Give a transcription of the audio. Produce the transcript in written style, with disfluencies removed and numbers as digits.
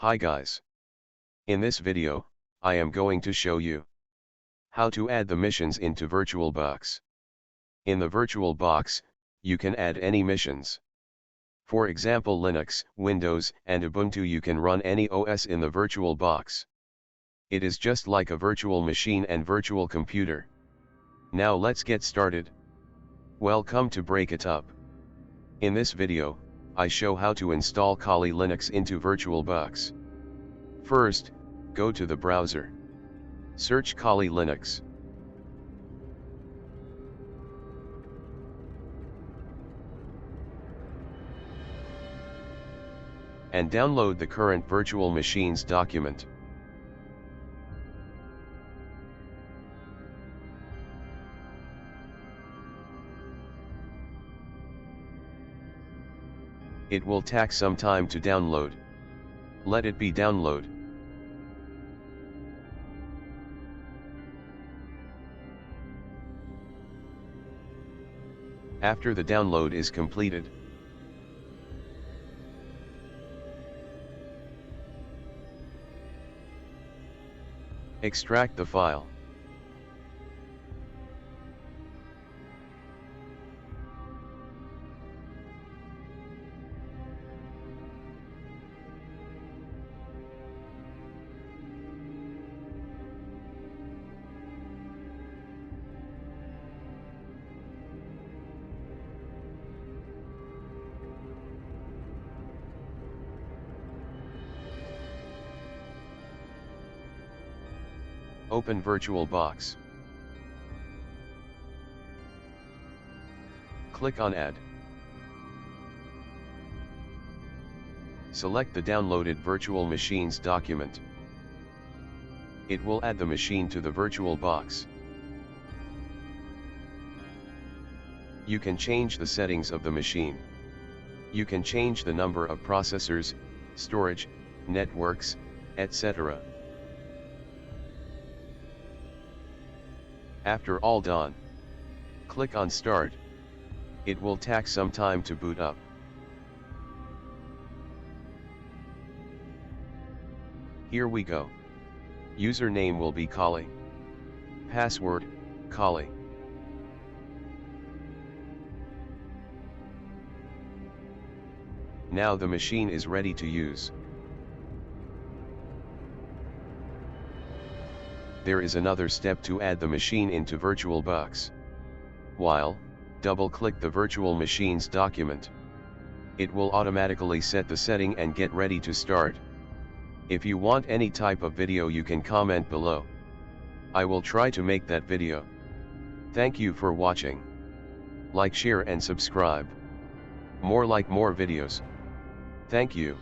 Hi guys. In this video, I am going to show you how to add the missions into Virtualbox. In the Virtualbox, you can add any missions. For example, Linux, Windows, and Ubuntu. You can run any OS in the Virtualbox. It is just like a virtual machine and virtual computer. Now let's get started. Welcome to Breakittup. In this video, I show how to install Kali Linux into Virtualbox. First, go to the browser. Search Kali Linux. And download the current virtual machines document. It will take some time to download. Let it be download. After the download is completed, extract the file. Open Virtualbox. Click on Add. Select the downloaded virtual machines document. It will add the machine to the Virtualbox. You can change the settings of the machine. You can change the number of processors, storage, networks, etc. After all done, click on Start. It will take some time to boot up. Here we go. Username will be Kali. Password, Kali. Now the machine is ready to use. There is another step to add the machine into Virtualbox. While, double-click the virtual machines document. It will automatically set the setting and get ready to start. If you want any type of video, you can comment below. I will try to make that video. Thank you for watching. Like, share and subscribe. More videos. Thank you.